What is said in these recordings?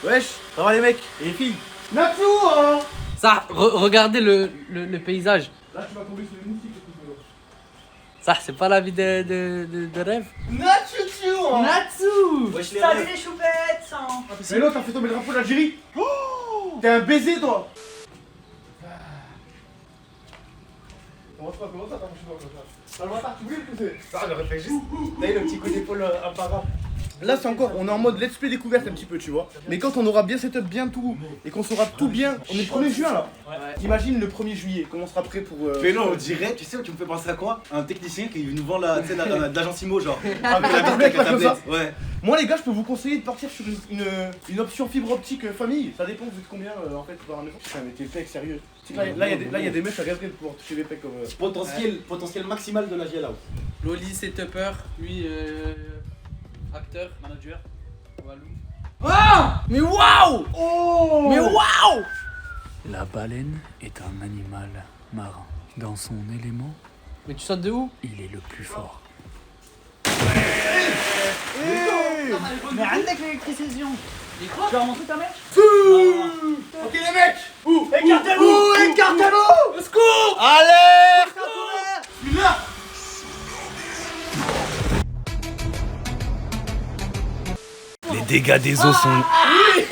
Wesh, ça va les mecs et les filles? Natsu hein. Ça, regardez le paysage. Là tu vas tomber sur les moustiques. Ça, c'est pas la vie de rêve. Natsu hein. Natsu. Wesh les Salut rêves. les choupettes hein. Mais l'autre t'as fait tomber le drapeau d'Algérie. Oh, t'es un baiser toi. Comment ça t'as marché dans le chat? Ah le bâtard, tu voulais le pousser? Ah j'aurais fait juste. T'as eu le petit coup d'épaule imparable. Là c'est encore, on est en mode let's play découverte un petit peu tu vois. Mais quand on aura bien setup bien tout et qu'on saura tout bien, on est le 1er juin là. T'imagines le 1er juillet, comment on sera prêt pour... Mais non, on dirait, tu sais, tu me fais penser à quoi? Un technicien qui nous vend la, tu sais, de l'agence IMO genre. Avec la Avec la tablette, comme ça. tablette, ouais. Moi les gars, je peux vous conseiller de partir sur une option fibre optique famille. Ça dépend, vous êtes combien en fait dans la maison. Putain mais t'es pecs sérieux. Là il y a des mecs qui rêveraient de pouvoir toucher les pecs comme... Potentiel maximal de la GLA. Loli, setupper. Lui, acteur. Manager. Walou. Ah. Mais waouh! Oh Mais waouh! La baleine est un animal marin. Dans son élément, Mais tu sautes de où? il est le plus fort. Mais عندك l'électricité. Et quoi? Tu vas remonter ta mèche? Ok les mecs. Ouh, écartez-vous. Au secours! Allez. Là. Les dégâts des eaux sont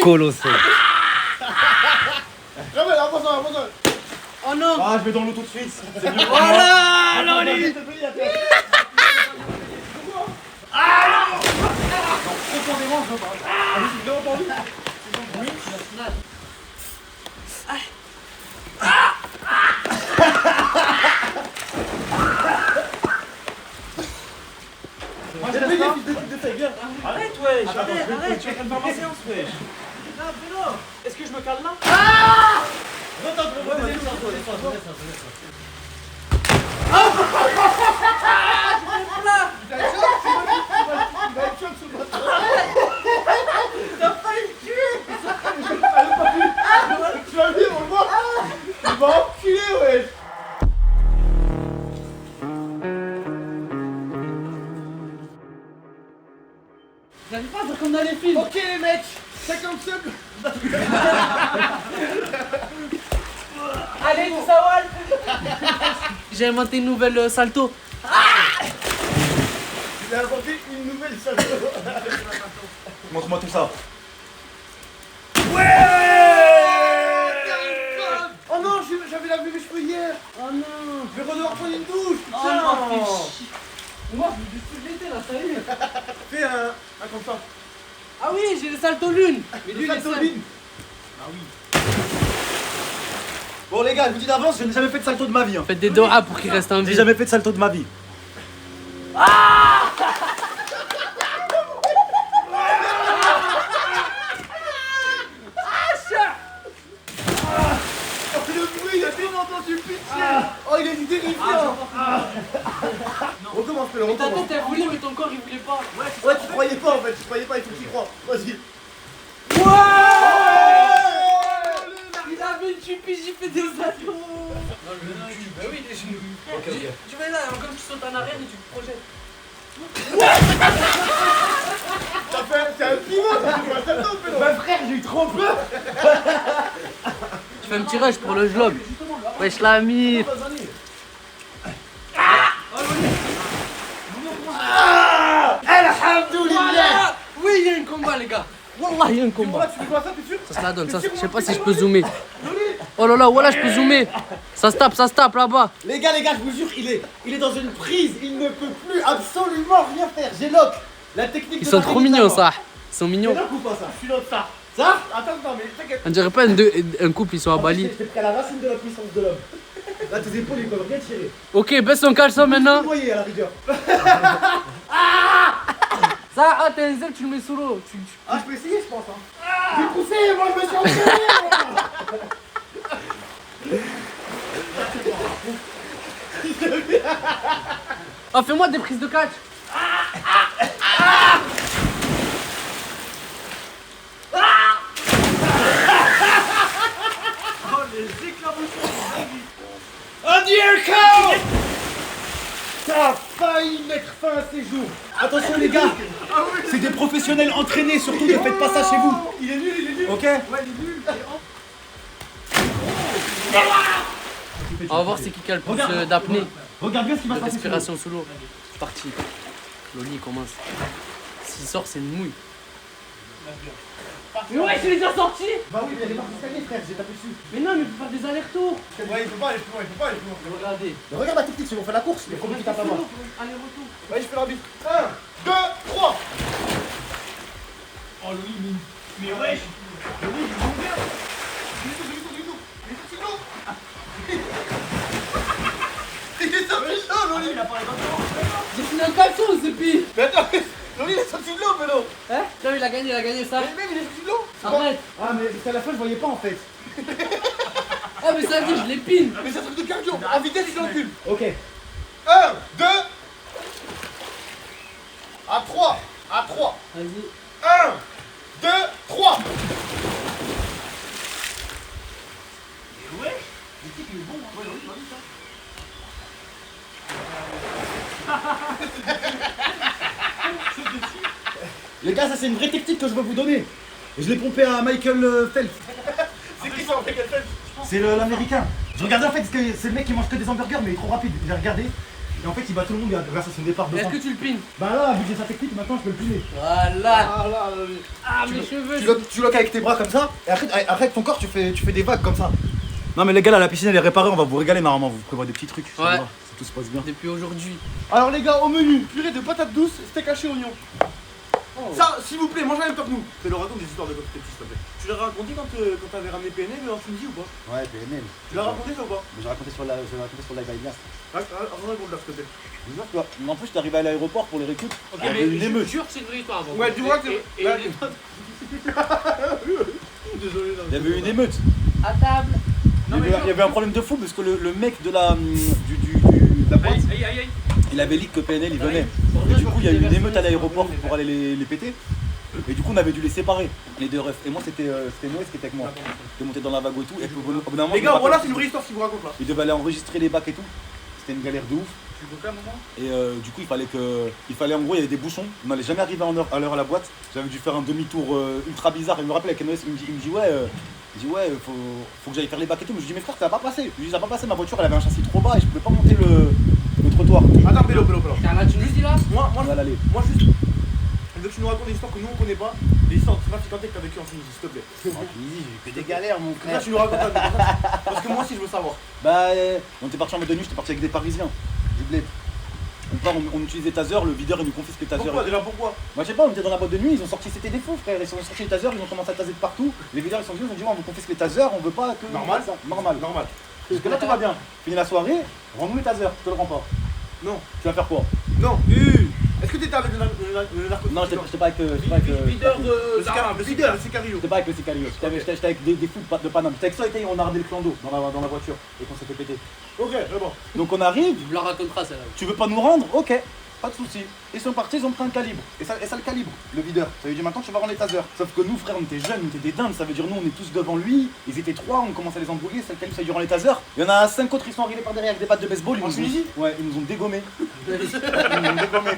colossaux. Ramène, avance. Oh non! Ah je vais dans l'auto de suite. C'est mieux. Voilà! Loli! Profondément, je veux pas. Ah oui, j'ai bien entendu. J'ai payé, fils de pute de fake, viens. Arrête wesh. Attends, Arrête, je vais arrête. te Tu es en train de faire ma séance wesh. Ah vélo. Est-ce que je me cale là? Tu vas venir, on le voit. Il va enculer, wesh. J'arrive pas à faire comme dans les films! Ok les mecs, 50 secondes. Allez tout ça Wal. J'ai inventé une nouvelle salto. J'ai inventé une nouvelle salle. Montre-moi tout ça. Oh non, j'avais lavé mes cheveux hier. Oh non! Je vais redevoir prendre une douche. Oh Putain. non, fais chier. Moi, je me suis l'été là, ça y est! Fais un comme ça. Ah oui, j'ai le salto lune! Mais Le lui, il est salto simple. ligne. Bon les gars, je vous dis d'avance, je n'ai jamais fait de salto de ma vie. Hein. Faites des doigts pour qu'il reste en J'ai vie. jamais fait de salto de ma vie. Le bruit, il a bien entendu pitcher. Oh, il est terrifiant. Recommence, fais-le, Ta recommence. tête elle voulait, mais ton corps il voulait pas. Ouais, tu croyais pas en fait, tu croyais pas, il faut que tu y crois. Vas-y. Il avait une chupie, j'ai fait des saltos! Non, bah oui, les genoux. Tu vas là, comme tu sautes en arrière et tu te projettes. C'est un pivot, c'est un salto, fais-le. Bah frère, j'ai eu trop peur. Tu fais un petit rush pour le vlog. Wesh l'ami. Alhamdoulilah. Oui, il y a un combat les gars. Wallah, il y a un combat. Tu fais quoi ça, t'es sûr? Ça se la donne, ça, je sais pas si je peux zoomer. Oh là là, voilà, je peux zoomer. Ça se tape là-bas. Les gars, je vous jure, il est dans une prise, il ne peut plus absolument rien faire. J'ai lock. La technique Ils de sont la trop Rémi mignons Tama. ça. Ils sont mignons. C'est lock ou pas ça? Je suis dans ça. Ça? Attends, non, mais t'inquiète. On dirait pas un couple, ils sont à Bali. J'ai pris à la racine de la puissance de l'homme. Là, tes épaules, ils peuvent rien tirer. Ok, baisse ton caleçon Vous maintenant. voyez à la rigueur. Ça, ah, t'as un zèle, tu le mets sous l'eau. Ah, je peux essayer, je pense. Hein. J'ai poussé, moi, je me suis entraîné. Oh, fais-moi des prises de catch. Oh les éclaboussures. Oh, dear cow. Stop. failli mettre fin à ces jours. Attention les gars, c'est des professionnels entraînés, surtout ne faites pas ça chez vous. Il est nul, il est nul. Ok? Ouais, il est nul. On va voir c'est qui a le plus Regarde. d'apnée. Regarde bien ce qui va De se passer. respiration sous l'eau. C'est parti. Loli commence. S'il sort, c'est une mouille. Mais ouais, je l'ai déjà sorti. Bah oui, mais elle est partie escalier frère, j'ai tapé dessus. Mais non, mais il faut faire des allers-retours. Ouais, il peut pas aller plus loin, il peut pas aller plus loin. Regardez. Mais regarde la technique, si on fait la course, il y a combien qui tapent à moi? Aller-retour. Ouais, je fais l'arbitre. 1, 2, 3. Oh, Loli, mais wesh. Loli, il est ouvert. Il est tout. Il est sorti de l'eau. Il est sorti de l'eau, Loli. J'ai fini un caleçon, c'est pire. Mais attends, Loli, il est sorti de l'eau, Pélo. Hein? Non, il a gagné ça. Mais même, il est sorti de l'eau. Arrête. Ah mais jusqu'à la fin je voyais pas en fait. Ah, mais ça veut dire, je l'épine. Mais c'est un truc de cardio. En vitesse, il s'encule. Ok. 1, 2. À 3. À 3. Vas-y. 1, 2, 3. Les gars, ça c'est une vraie technique que je vais vous donner. Et je l'ai pompé à Michael Phelps. C'est qui ça en fait, quelqu'un? C'est l'américain. Je regardais en fait, parce que c'est le mec qui mange que des hamburgers, mais il est trop rapide. J'ai regardé. Et en fait, il bat tout le monde grâce à son départ de Est-ce temps. que tu le pines? Bah là, vu que j'ai sa technique, maintenant je peux le piner. Voilà. Ah là, Ah, mes cheveux. Tu loques avec tes bras comme ça, et après avec ton corps, tu fais des vagues comme ça. Non, mais les gars, là, la piscine elle est réparée, on va vous régaler normalement. Vous prévoyez des petits trucs. ça Ouais. va, si tout se passe bien. Depuis aujourd'hui. Alors les gars, au menu, purée de patates douces, steak haché oignon. Ça, s'il vous plaît, mangez en même temps que nous. Fais-le raconte des histoires de quand t'étais petit, s'il te plaît. Tu l'as raconté quand t'avais ramené PNL en Tunisie ou pas? Ouais, PNL. Tu l'as raconté ça ou pas? J'ai raconté sur la Gaïlias. Raconte-la, s'il te plaît. En plus, j'étais arrivé à l'aéroport pour les récup. Ok, Il y avait mais une je émeute. jure que c'est une vraie histoire avant. Ouais, dis-moi que. Et- Désolé, non. Il y avait une émeute. À table. Il y avait un problème de fou parce que le mec de la boîte, Aïe, aïe, aïe. il avait dit que PNL il venait. Et du coup, il y a eu une émeute à l'aéroport pour aller les péter. Et du coup, on avait dû les séparer, les deux refs. Et moi, c'était Noé qui était avec moi. J'étais monté dans la vague et tout. Et puis, au bout d'un moment, Les je me gars, rappelle voilà, qu'il- c'est une vraie histoire qu'il vous raconte là. il devait aller enregistrer les bacs et tout. C'était une galère de ouf. Tu veux faire un moment? Et du coup, il fallait en gros, il y avait des bouchons. On n'allait jamais arriver à l'heure à la boîte. J'avais dû faire un demi-tour ultra bizarre. Et je me rappelle avec Noé, il me dit ouais, faut que j'aille faire les bacs et tout. Mais je lui dis, mais frère, ça va pas passer. Je lui dis, ça va pas passer. Ma voiture, elle avait un châssis trop bas et je pouvais pas monter le trottoir. Attends, Pélo. T'es à la Tunisie là? Moi, On va l'aller. juste. Je veux que tu nous racontes des histoires que nous on connaît pas. Des histoires de trafiquantes que t'as vécu en Tunisie, s'il te plaît. En Tunisie, j'ai fait des galères, mon Là, tu nous racontes un peu. Parce que moi aussi, je veux savoir. Bah, on était parti en mode de nuit, j'étais parti avec des Parisiens, du bled. On utilisait taser, le videur il nous confisque les tasers. Pourquoi déjà, pourquoi? Moi je sais pas, on était dans la boîte de nuit, ils ont sorti, c'était des fous frère, ils ont sorti les tasers, ils ont commencé à taser de partout. Les videurs ils sont venus, ils ont dit on vous confisque les tasers, on veut pas que. Normal. Ça. Normal. Normal. Parce que là tout va bien. Fini la soirée, rends-nous les tasers, je te le rends pas. Non. Tu vas faire quoi? Non. Est-ce que t'étais avec le narcotique? Non, j'étais pas avec. Videur Le Sicario. Le Sicario. J'étais pas avec le Sicario, j'étais avec des fous de Paname. J'étais avec ça et on a regardé le clando dans la voiture et qu'on s'est fait péter. Ok, c'est bon. Donc on arrive, Tu me la raconteras celle-là. tu veux pas nous rendre? Ok, pas de soucis. Ils sont partis, ils ont pris un calibre. Et ça le calibre, le videur. Ça veut dire maintenant tu vas rendre les tasers. Sauf que nous frère, on était jeunes, on était des dingues. Ça veut dire nous on est tous devant lui. Ils étaient trois, on commence à les embrouiller. Ça le calibre, ça veut dire rendre les tasers. Il y en a 5 autres, ils sont arrivés par derrière avec des battes de baseball. Ils En nous ont- Tunisie? Ouais, ils nous ont dégommés. Ils nous ont dégommés.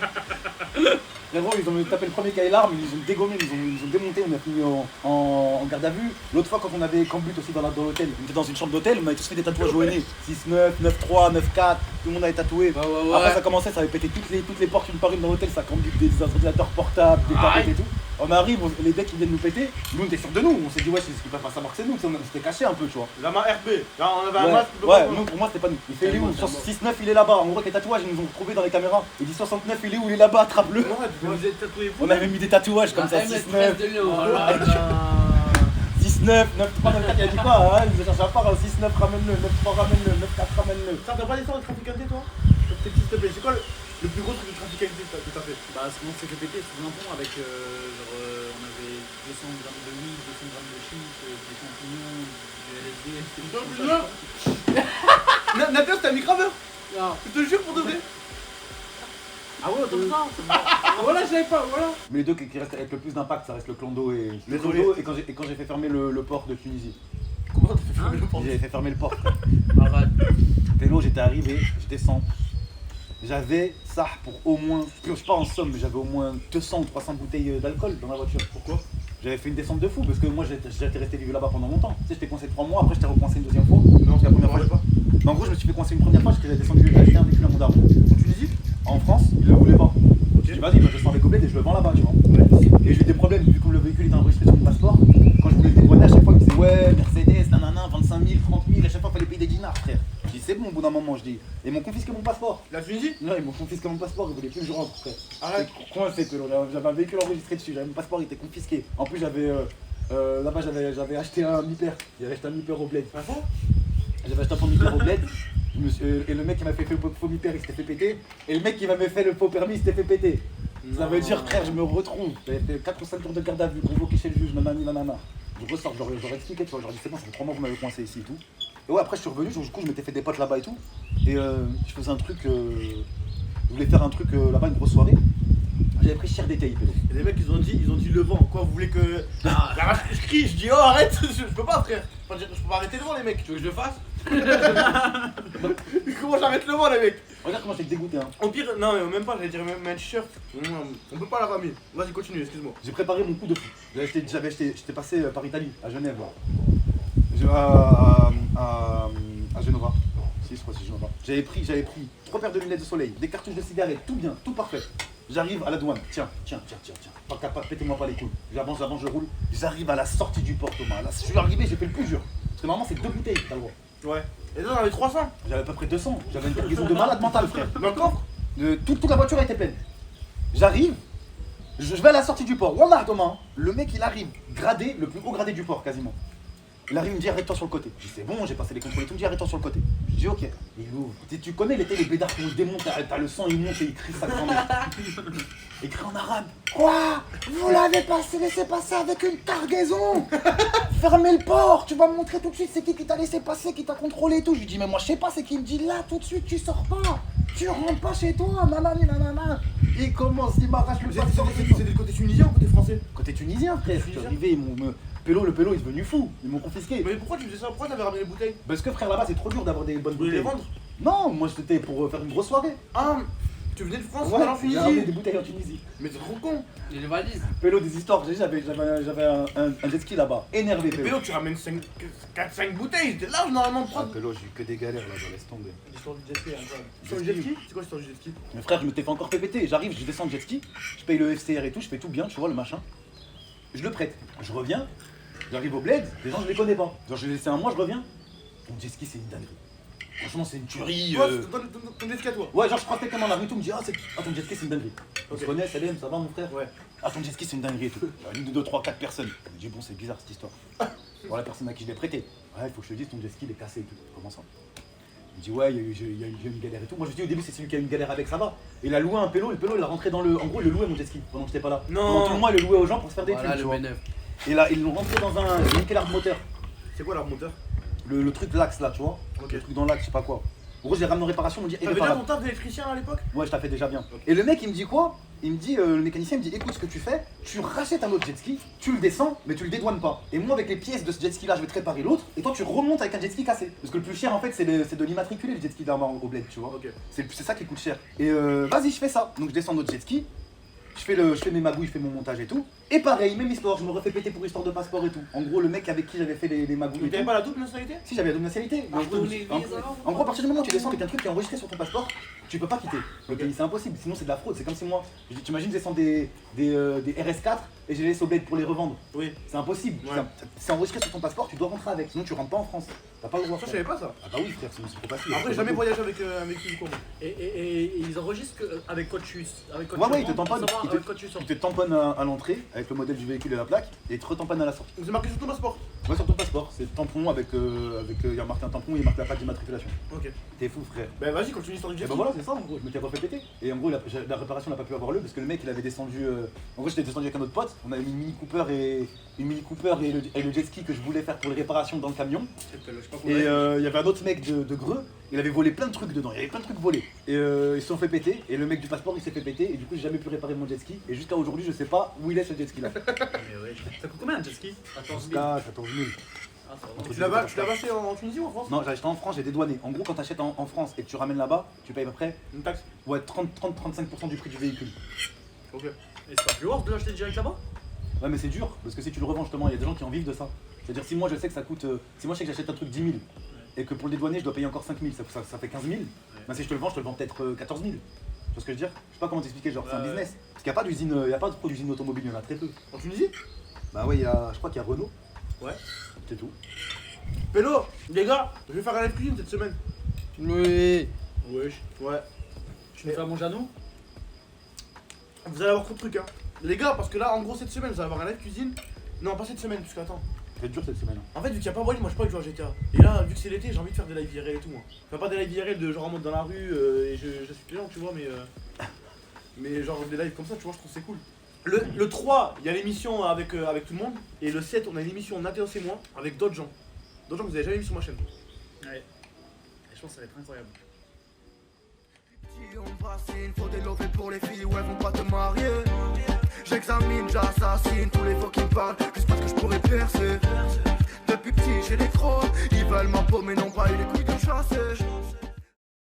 Frérot, ils ont tapé le premier cahier l'arme, ils nous ont dégommé, ils nous ont démonté, on a fini en garde à vue. L'autre fois quand on avait Cambut aussi dans l'hôtel, on était dans une chambre d'hôtel, on avait tous fait des tatouages au nez. 6-9, 9-3, 9-4, tout le monde avait tatoué. Ouais. Après ça commençait, ça avait pété toutes les portes une par une dans l'hôtel, ça Cambut des ordinateurs portables, des tablettes et tout. On arrive, les decks ils viennent nous péter, nous on était sûrs de nous, on s'est dit ouais c'est ce qu'ils peuvent pas savoir que c'est nous, on s'était caché un peu tu vois. La main RP. Là, on avait un Ouais, masque. ouais, nous pour moi c'était pas nous. Il fait il est où 6-9 il est là-bas, en gros avec les tatouages ils nous ont retrouvés dans les caméras. Il dit 69 il est où, il est là-bas, attrape-le. Vous êtes tatoué vous? On avait mis des tatouages comme ça, 6-9. 6-9, 9-3, 9-4, il a dit quoi hein? Il nous a cherché à part, 6-9 ramène-le, 9-3 ramène-le, 9-4 ramène-le. Ça t'as pas d'histoire de trafiquanté toi? S'il te plaît, c'est quoi le plus gros truc de trafiquanté que t'as fait? Bah, ce qu'on s'est fait péter sous un pont avec on avait 200 grammes de weed, 200 grammes de shit, des champignons, du LSD. Nathan, c'était un micraveur? Non. Je te jure pour de vrai. Ah ouais, comme ça. Voilà, je l'avais pas, voilà. Mais les deux qui restent avec le plus d'impact, ça reste le clando et Les Clando et quand j'ai fait fermer le port de Tunisie. Comment t'as fait fermer le port? J'ai fait fermer le port. Arrête. Pélo, j'étais arrivé, j'étais 100. J'avais ça pour au moins, je pioche pas en somme, mais j'avais au moins 200 ou 300 bouteilles d'alcool dans la voiture. Pourquoi? J'avais fait une descente de fou parce que moi j'étais resté vivre là-bas pendant longtemps. Tu sais, j'étais coincé 3 mois, après j'étais recoincé une deuxième fois. Non, c'est la première fois. pas. Mais en gros, je me suis fait coincer une première fois, j'étais descendu, j'ai acheté un véhicule à Mondarbo. En Tunisie? En France, ils le voulaient pas. Ok. J'ai dit vas-y, moi je descends avec Obled et je le vends là-bas, tu vois. Ouais. Et j'ai eu des problèmes, vu que le véhicule était enregistré sur mon passeport. Quand je voulais le dédouaner, à chaque fois, ils me disaient ouais, Mercedes, nanana, 25 000, 30 000, à chaque fois, il fallait payer des dinars, frère. Je dis c'est bon, au bout d'un moment, je dis. Et ils m'ont confisqué mon passeport. La Tunisie? Non, ils m'ont confisqué mon passeport, ils voulaient plus que je rentre, frère. Arrête. Coincé, j'avais un véhicule enregistré dessus, mon passeport il était confisqué. En plus, là-bas, j'avais acheté un mi-père. J'avais acheté un mi-père au bled. Un faux? J'avais acheté un faux mi-père au bled. Et le mec qui m'a fait le faux mi-père, il s'était fait péter. Et le mec qui m'avait fait le faux permis, il s'était fait péter. Ça veut dire, frère, je me retrouve. J'avais fait 4 ou 5 jours de garde à vue, convoqué chez le juge, nanani, nanana. Je ressors, j'aurais expliqué, tu vois, j'aurais dit c'est bon, ça fait 3 mois que vous m'avez coincé ici et tout. Et ouais, après je suis revenu, du coup je m'étais fait des potes là-bas et tout. Et je faisais un truc, je voulais faire un truc là-bas, une grosse soirée. J'avais pris cher détail, pédo. Et les mecs ils ont dit le vent. Quoi, vous voulez que. Je crie, je dis oh arrête, je peux pas frère. Enfin, je peux pas arrêter le vent les mecs. Tu veux que je le fasse? Comment j'arrête le vent les mecs? Regarde comment j'étais dégoûté, hein. Au pire, non mais même pas, j'allais dire même un t-shirt. On peut pas la famille. Vas-y continue, excuse-moi. J'ai préparé mon coup de fou. J'étais passé par Italie, à Genève, là. À Genova. Si, je crois que c'est Genova. J'avais pris 3 paires de lunettes de soleil, des cartouches de cigarettes, tout bien, tout parfait. J'arrive à la douane, tiens. Pas capable, pétez-moi pas les couilles. J'avance, je roule. J'arrive à la sortie du port, Thomas. Là, je suis arrivé, j'ai fait le plus dur. Parce que normalement, c'est 2 bouteilles, t'as le droit. Ouais. Et là on avait 300. J'avais à peu près 200. J'avais une cargaison de malade mental, frère. Dans le coffre? Toute la voiture était pleine. J'arrive, je vais à la sortie du port. Wallah, Thomas, le mec il arrive gradé, le plus haut gradé du port quasiment. Il arrive, il me dit arrête-toi sur le côté. Je dis c'est bon, j'ai passé les contrôles et tout, il me dit arrête-toi sur le côté. Je dis ok. Il ouvre. Tu connais les bédards quand ils démontent, t'as le sang, il monte et il crie sa grand-mère. Il crie en arabe. Quoi? Vous l'avez laissé passer avec une cargaison? Fermez le port, tu vas me montrer tout de suite c'est qui t'a laissé passer, qui t'a contrôlé et tout. Je lui dis mais moi je sais pas, c'est qui. Il me dit là tout de suite tu sors pas. Tu rentres pas chez toi, nanani nanana. Il commence, il m'arrache le passeport. C'était du côté tunisien ou côté français? Côté tunisien, frère. Je suis arrivé, le pélo il est devenu fou, ils m'ont confisqué. Mais pourquoi tu faisais ça? Pourquoi t'avais ramené les bouteilles? Parce que frère là-bas c'est trop dur d'avoir des bonnes Tu voulais bouteilles. les vendre? Non, moi c'était pour faire une grosse soirée. Ah, tu venais de France, Ouais, en j'ai ramené Tunisie? des bouteilles en Tunisie. Mais c'est trop con. Il les valise. Pélo des histoires, j'avais un jet ski là-bas, énervé Mais Pélo. Pélo, tu ramènes 4-5 bouteilles, t'es large normalement de Ah, prendre. Pélo, j'ai eu que des galères là, je laisse tomber. L'histoire du jet ski, L'histoire du jet ski? C'est quoi l'histoire du jet ski? Mais frère, je me t'ai fait encore fait péter. J'arrive, je descends de jet ski, je paye le FCR et tout, je fais tout bien, tu vois le machin. Je le prête. Je reviens, j'arrive au bled, les gens je les connais pas. Genre je l'ai laissé un mois, je reviens. Ton jet ski c'est une dinguerie. Franchement c'est une tuerie. Toi, ton jet ski à toi? Ouais, genre je croise quelqu'un dans la rue, tout me dit ton jet ski c'est une dinguerie. On se Ok. connaît, Salem, ça va mon frère? Ouais. Ah ton jet ski c'est une dinguerie et tout. Une, deux, trois, quatre personnes. Je me dis bon c'est bizarre cette histoire. Bon la personne à qui je l'ai prêté. Ouais, il faut que je te dise ton jet ski il est cassé et tout. Comment ça? Il me dit ouais, il y a eu une galère et tout. Moi je me dis au début c'est celui qui a eu une galère avec, ça va. Il a loué un pélo, le pélo il a rentré dans le. En gros il le louait mon jet ski pendant que j'étais pas là. Non. Pendant tout le mois il le louait aux gens pour se faire des Voilà thunes, tu le vois. B9. Et là ils l'ont rentré dans un. J'ai niqué l'arbre moteur. C'est quoi l'arbre moteur? Le truc l'axe là, tu vois. Ok. Le truc dans l'axe, je sais pas quoi. En gros j'ai ramené en réparation, on me dit T'avais déjà irréparable. ton taf d'électricien à l'époque? Ouais, je t'ai fait déjà bien. Et le mec, il me dit quoi? Il me dit, le mécanicien, il me dit, écoute ce que tu fais, tu rachètes un autre jet ski, tu le descends, mais tu le dédouanes pas. Et moi, avec les pièces de ce jet ski là, je vais te réparer l'autre, et toi, tu remontes avec un jet ski cassé. Parce que le plus cher, en fait, c'est de l'immatriculer, le jet ski d'armes au bled, tu vois. Ok. C'est ça qui coûte cher. Et vas-y, je fais ça. Donc, je descends notre jet ski, je fais mes magouilles, je fais mon montage et tout. Et pareil, même histoire, je me refais péter pour histoire de passeport et tout. En gros, le mec avec qui j'avais fait les magouilles. Mais et t'avais tout. pas la double nationalité? Si j'avais la double nationalité, mais en gros, à partir du moment où tu descends avec un truc qui est enregistré sur ton passeport, tu peux pas quitter le pays, c'est impossible, sinon c'est de la fraude. C'est comme si moi, tu imagines, je descends des RS4 et je les laisse au bled pour les revendre. Oui. C'est impossible. Ouais. C'est enregistré sur ton passeport, tu dois rentrer avec, sinon tu rentres pas en France. T'as pas le droit. Ça, je frère. savais pas ça. Ah bah oui, frère, sinon c'est trop facile. Après, j'ai jamais voyagé avec une quoi. Et ils enregistrent avec quoi tu. Avec quoi Ouais, tu ouais, ils te rentres, tamponnent. pour savoir avec quoi tu sors. Ils te tamponnent à l'entrée avec le modèle du véhicule et la plaque et ils te retamponnent à la sortie. C'est marqué sur ton passeport? Ouais, sur ton passeport, c'est le tampon avec. Il y a marqué un tampon et il marque la plaque d'immatriculation. Ok. T'es fou, frère. Bah vas-y, continue l'histoire du jet Et ski. bah voilà, c'est ça en gros, je m'étais refait péter. Et en gros, la réparation n'a pas pu avoir lieu parce que le mec il avait descendu. En gros, j'étais descendu avec un autre pote, on avait mis une Mini Cooper et le jet ski que je voulais faire pour les réparations dans le camion. Je sais pas Et il y avait un autre mec de Greux, il avait volé plein de trucs dedans, il y avait plein de trucs volés. Et ils se sont fait péter, et le mec du passeport il s'est fait péter, et du coup j'ai jamais pu réparer mon jet ski. Et jusqu'à aujourd'hui, je sais pas où il est ce jet ski là. Mais ouais. Ça coûte combien un jet ski? 14 000. Jusqu'à 14 000. Ah, ça va. Entre Tu l'as acheté en Tunisie ou en France? Non, j'ai acheté en France, j'ai dédouané. En gros, quand t'achètes en France et que tu ramènes là-bas, tu payes à peu près Une taxe? ouais, 30-35% du prix du véhicule. Ok. Et c'est pas plus worth de l'acheter direct là-bas? Ouais, mais c'est dur, parce que si tu le revends justement, il y a des gens qui en vivent de ça. C'est-à-dire, si moi je sais que ça coûte. Si moi je sais que j'achète un truc 10 000 et que pour le dédouaner je dois payer encore 5 000, ça fait 15 000. Ben, si je te le vends peut-être 14 000. Tu vois ce que je veux dire? Je sais pas comment t'expliquer, genre c'est un business. Parce qu'il n'y a pas d'usine, il y a pas trop d'usine automobile, il y en a très peu. En Tunisie? Bah ouais, je crois qu'il y a Renault. Ouais. C'est tout. Pélo, les gars, je vais faire un live cuisine cette semaine. Oui. Wesh. Ouais. Tu nous fais à manger à nous? Vous allez avoir trop de trucs, hein. Les gars, parce que là, en gros, cette semaine, vous allez avoir un live cuisine. Non, pas cette semaine, parce que attends. C'est dur cette semaine. En fait, vu qu'il n'y a pas Wally, moi je peux pas jouer à GTA. Et là, vu que c'est l'été, j'ai envie de faire des lives IRL et tout. Moi. Enfin, pas des lives IRL de genre en mode dans la rue et je suis les gens, tu vois, mais genre des lives comme ça, tu vois, je trouve que c'est cool. Le 3, il y a l'émission avec tout le monde. Et le 7, on a une émission Nathéos et moi avec d'autres gens. D'autres gens que vous avez jamais vu sur ma chaîne. Ouais. Et je pense que ça va être incroyable. On vaccine, faut des lovés pour les filles, ouais, vont pas te marier. J'examine, j'assassine tous les faux qui me parlent, juste parce que je pourrais percer. Depuis petit, j'ai des crocs, ils veulent ma peau, mais non pas une couille.